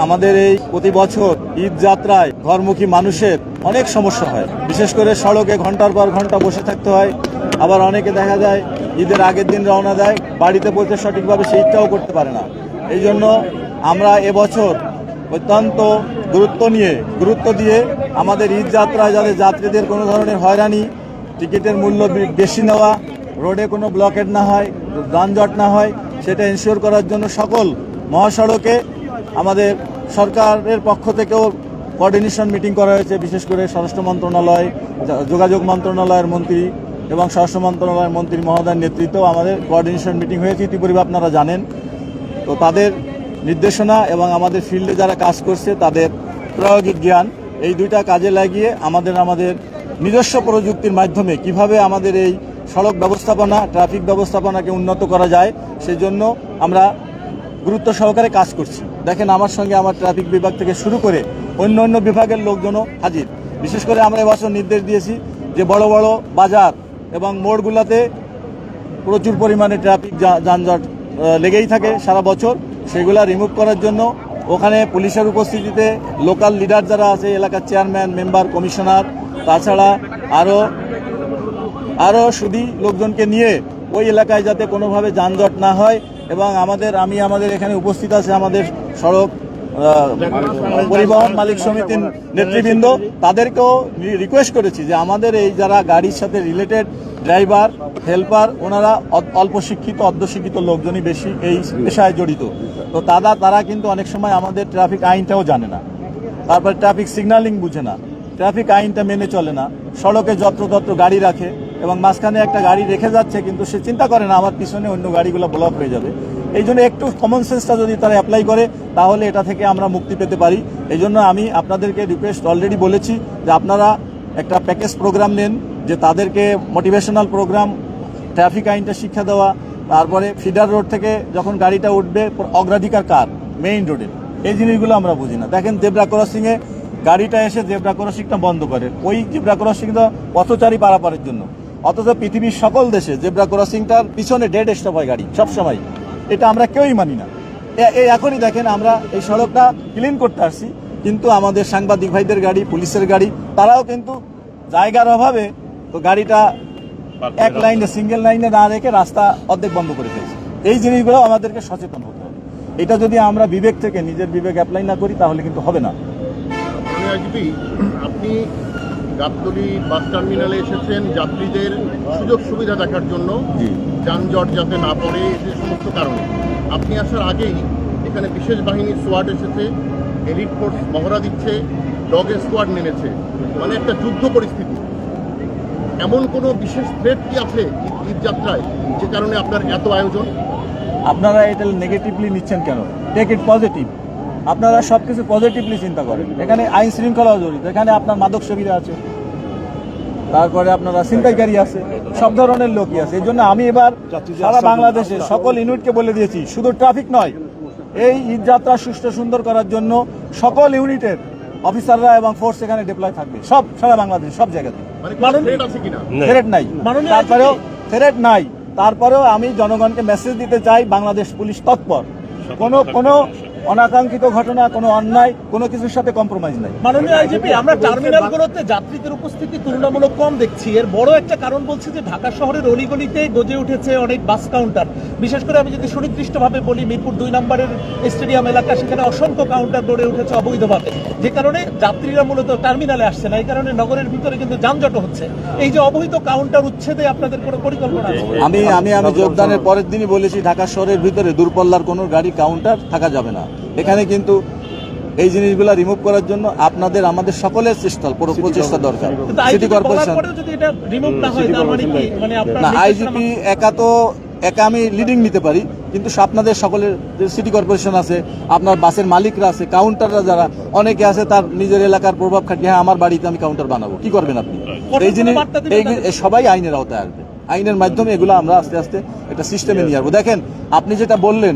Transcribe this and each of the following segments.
আমাদের এই প্রতি বছর ঈদ যাত্রায় ঘরমুখী মানুষের অনেক সমস্যা হয়। বিশেষ করে সড়কে ঘন্টার পর ঘন্টা বসে থাকতে হয়। আবার অনেকে দেখা যায় ঈদের আগের দিন রওনা দেয়, বাড়িতে পৌঁছে সঠিকভাবে সেই ঈদটাও করতে পারে না। এই জন্য আমরা এবছর অত্যন্ত গুরুত্ব দিয়ে আমাদের ঈদ যাত্রায় যাতে যাত্রীদের কোনো ধরনের হয়রানি, টিকিটের মূল্য বেশি নেওয়া, রোডে কোনো ব্লকেট না হয়, যানজট না হয়, সেটা এনশিওর করার জন্য সকল মহাসড়কে আমাদের সরকারের পক্ষ থেকেও কোঅর্ডিনেশন মিটিং করা হয়েছে। বিশেষ করে স্বরাষ্ট্র মন্ত্রণালয়, যোগাযোগ মন্ত্রণালয়ের মন্ত্রী এবং স্বরাষ্ট্র মন্ত্রণালয়ের মন্ত্রী মহোদয়ের নেতৃত্বেও আমাদের কোঅর্ডিনেশন মিটিং হয়েছে, ইতিপূর্বে আপনারা জানেন। তো তাদের নির্দেশনা এবং আমাদের ফিল্ডে যারা কাজ করছে তাদের প্রায়োগিক জ্ঞান, এই দুইটা কাজে লাগিয়ে আমাদের নিজস্ব প্রযুক্তির মাধ্যমে কিভাবে আমাদের এই সড়ক ব্যবস্থাপনা, ট্রাফিক ব্যবস্থাপনাকে উন্নত করা যায়, সেজন্য আমরা গুরুত্ব সহকারে কাজ করছি। দেখেন, আমার সঙ্গে আমার ট্রাফিক বিভাগ থেকে শুরু করে অন্য বিভাগের লোকজনও হাজির। বিশেষ করে আমরা এবছর নির্দেশ দিয়েছি যে বড় বড় বাজার এবং মোড়গুলোতে প্রচুর পরিমাণে ট্রাফিক যানজট লেগেই থাকে সারা বছর, সেগুলা রিমুভ করার জন্য ওখানে পুলিশের উপস্থিতিতে লোকাল লিডার যারা আছে, এলাকার চেয়ারম্যান, মেম্বার, কমিশনার, তাছাড়া আরও সুধী লোকজনকে নিয়ে ওই এলাকায় যাতে কোনোভাবে যানজট না হয়। এবং আমাদের এখানে উপস্থিত আছে আমাদের সড়ক পরিবহন মালিক সমিতির নেতৃবৃন্দ, তাদেরকেও রিকোয়েস্ট করেছি যে আমাদের এই যারা গাড়ির সাথে রিলেটেড ড্রাইভার, হেল্পার, ওনারা অল্প শিক্ষিত, অর্ধশিক্ষিত লোকজনই বেশি এই পেশায় জড়িত। তো তারা কিন্তু অনেক সময় আমাদের ট্রাফিক আইনটাও জানে না, তারপরে ট্রাফিক সিগন্যালিং বুঝে না, ট্রাফিক আইনটা মেনে চলে না, সড়কে যত্রতত্র গাড়ি রাখে এবং মাঝখানে একটা গাড়ি রেখে যাচ্ছে, কিন্তু সে চিন্তা করে না আমার পিছনে অন্য গাড়িগুলো ব্লক হয়ে যাবে। এই জন্য একটু কমন সেন্সটা যদি তারা অ্যাপ্লাই করে তাহলে এটা থেকে আমরা মুক্তি পেতে পারি। এই জন্য আমি আপনাদেরকে রিকোয়েস্ট অলরেডি বলেছি যে আপনারা একটা প্যাকেজ প্রোগ্রাম নেন, যে তাদেরকে মোটিভেশনাল প্রোগ্রাম, ট্রাফিক আইনটা শিক্ষা দেওয়া, তারপরে ফিডার রোড থেকে যখন গাড়িটা উঠবে অগ্রাধিকার কার, মেইন রোডে, এই জিনিসগুলো আমরা বুঝি না। দেখেন, জেব্রা ক্রসিংয়ে গাড়িটা এসে জেব্রা ক্রসিংটা বন্ধ করে, ওই জেব্রা ক্রসিংটা পথচারী পারাপারের জন্য, অথচ পৃথিবীর সকল দেশে জেব্রা ক্রসিংটার পিছনে ডেড স্টপ হয় গাড়ি সবসময়। এটা আমরা কেউই মানি না। এখনই দেখেন, আমরা এই সড়কটা ক্লিন করতে আসছি, কিন্তু আমাদের সাংবাদিক ভাইদের গাড়ি, পুলিশের গাড়ি, তারাও কিন্তু জায়গার অভাবে তো গাড়িটা এক লাইনে, সিঙ্গেল লাইনে না রেখে রাস্তা অর্ধেক বন্ধ করে ফেলছে। এই জিনিসগুলো আমাদেরকে সচেতন হতে হবে। এটা যদি আমরা বিবেক থেকে নিজের বিবেক অ্যাপ্লাই না করি তাহলে কিন্তু হবে না। আপনি গাবতলী বাস টার্মিনালে এসেছেন যাত্রীদের সুযোগ সুবিধা দেখার জন্য, যানজট যাতে না পড়ে, যে সমস্ত কারণে। আপনি আসার আগেই এখানে বিশেষ বাহিনীর সোয়াড এসেছে, এলিট ফোর্স মহড়া দিচ্ছে, ডগ স্কোয়াড নেমেছে, মানে একটা যুদ্ধ পরিস্থিতি। এমন কোনো বিশেষ থ্রেট কি আছে ঈদ যাত্রায়, যে কারণে আপনার এত আয়োজন? আপনারা এটা নেগেটিভলি নিচ্ছেন কেন? Take it positive. আপনারা সবকিছু পজিটিভলি চিন্তা করেন। এখানে আইন শৃঙ্খলাও জড়িত, এখানে আপনার মাদক সেবীরা আছে, তারপরে আপনারা ছিনতাইকারী আছে, সব ধরনের লোকই আছে। এই জন্য আমি এবার সারা বাংলাদেশে সকল ইউনিটকে বলে দিয়েছি, শুধু ট্রাফিক নয়, এই ঈদ যাত্রা সুষ্ঠু সুন্দর করার জন্য সকল ইউনিটের অফিসাররা এবং ফোর্স এখানে ডিপ্লয় থাকবে, সব সারা বাংলাদেশ, সব জায়গাতে। থ্রেট নাই, তারপরেও আমি জনগণকে মেসেজ দিতে চাই, বাংলাদেশ পুলিশ তৎপর, কোনো অনাকাঙ্ক্ষিত ঘটনা, কোনো অন্যায়, কোনো কিছুর সাথে কম্প্রোমাইজ নাই। মাননীয় আইজিপি, আমরা টার্মিনালগুলোতে যাত্রীদের উপস্থিতি তুলনামূলক কম দেখছি। এর বড় একটা কারণ বলছে যে ঢাকা শহরের অলিগলিতে গজে উঠেছে অনেক বাস কাউন্টার। বিশেষ করে আমি যদি সুনির্দিষ্টভাবে বলি, মিরপুর 2 নম্বরের স্টেডিয়াম এলাকা, সেখানে অসংখ্য কাউন্টার গড়ে উঠেছে অবৈধভাবে, যে কারণে যাত্রীরা মূলত টার্মিনালে আসছে না। এই কারণে নগরের ভিতরে কিন্তু যানজট হচ্ছে। এই যে অবৈধ কাউন্টার উচ্ছেদে আপনাদের কোনো পরিকল্পনা আছে? আমি যোগদানের পরের দিনই বলেছি, ঢাকা শহরের ভিতরে দূরপাল্লার কোনো গাড়ি কাউন্টার থাকা যাবে না। এখানে কিন্তু এই জিনিসগুলো রিমুভ করার জন্য আমাদের সকলের প্রচেষ্টা দরকার। সিটি কর্পোরেশন না, আইজিপি একা আমি লিডিং নিতে পারি, কিন্তু আপনাদের সকলের সিটি কর্পোরেশন আছে, আপনার বাসের মালিকরা আছে, কাউন্টাররা যারা অনেকে আছে, তার নিজের এলাকার প্রভাব খাটিয়ে, হ্যাঁ আমার বাড়িতে আমি কাউন্টার বানাবো, কি করবেন আপনি? এই জিনিস সবাই আইনের আওতায় আসবে। আইনের মাধ্যমে এগুলো আমরা আস্তে আস্তে একটা সিস্টেমে নিয়ে আসবো। দেখেন, আপনি যেটা বললেন,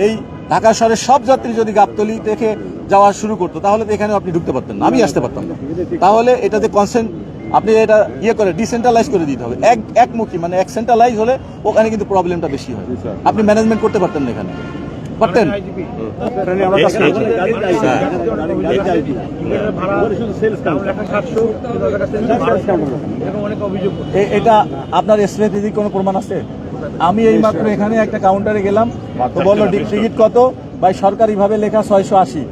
এই ঢাকা শহরের সব যাত্রী যদি গাবতলী থেকে যাওয়া শুরু করতো তাহলে তো এখানে আপনি ঢুকতে পারতেন না, আমি আসতে পারতাম না। তাহলে এটাতে আপনি এটা করে ডিসেন্ট্রালাইজ করে দিতে হবে। একমুখী, মানে এক সেন্ট্রালাইজ হলে ওখানে কিন্তু প্রবলেমটা বেশি হয়, আপনি ম্যানেজমেন্ট করতে পারতেন না এখানে। পারতেন? এটা আপনার স্ট্র্যাটেজি কোনো প্রমাণ আছে? আমি এই মাত্র এখানে একটা কাউন্টারে গেলাম, তো বললো টিকিট কত ভাই, সরকারিভাবে লেখা 680,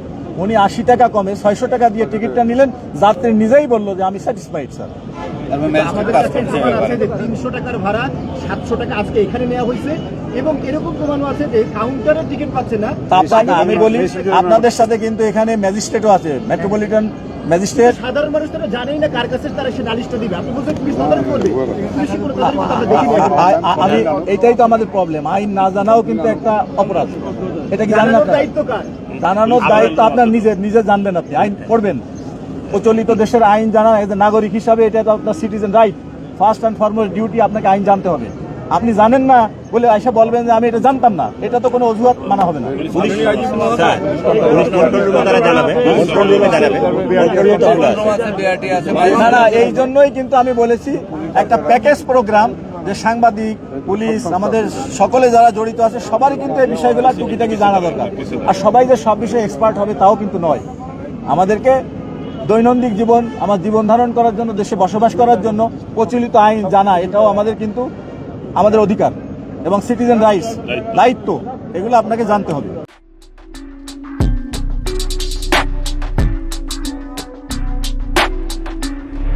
উনি 80 টাকা কমে 600 টাকা দিয়ে টিকিটটা নিলেন। যাত্রী নিজেই বললো যে আমি স্যাটিসফাইড স্যার। আমাদের কাছে প্রমাণ আছে যে 300 টাকার ভাড়া 700 টাকা আজকে এখানে নেওয়া হয়েছে, এবং এরকম প্রমাণও আছে যে কাউন্টারে টিকিট পাচ্ছে না। তা আমি বলি আপনাদের সাথে কিন্তু এখানে ম্যাজিস্ট্রেটও আছে, মেট্রোপলিটন ম্যাজিস্ট্রেট। সাধারণ মানুষ তারা জানেই না কার কাছে তারা সে নালিশটা দিবে। আপনি বলছেন পুলিশ তদারকি করবে, পুলিশই করে তদারকি করতে আমরা দেখি না। আমি এটাই তো আমাদের প্রবলেম, আইন না জানাও কিন্তু একটা অপরাধ। এটা কি জানেন জানানোর আপনারা? দায়িত্ব কার? জানানোর দায়িত্ব আপনার নিজে জানবেন, আপনি আইন পড়বেন, প্রচলিত দেশের আইন জানা এজ এ নাগরিক হিসাবে এটা তো আপনার citizen right, first and foremost duty, আপনাকে আইন জানতে হবে। আপনি জানেন না বলে আইসা বলবেন যে আমি এটা জানতাম না, এটা তো কোনো অজুহাত মানা হবে না। না না, এই জন্যই কিন্তু আমি বলেছি একটা প্যাকেজ প্রোগ্রাম, যে সাংবাদিক, পুলিশ, আমাদের সকলে যারা জড়িত আছে সবারই কিন্তু এই বিষয়গুলো টুকিটাকি জানা দরকার। আর সবাই যে সব বিষয়ে এক্সপার্ট হবে তাও কিন্তু নয়। আমাদেরকে দৈনন্দিন জীবন, আমার জীবন ধারণ করার জন্য, দেশে বসবাস করার জন্য প্রচলিত আইন জানা, এটাও আমাদের কিন্তু আমাদের অধিকার এবং সিটিজেন রাইটস, দায়িত্ব, এগুলো আপনাকে জানতে হবে।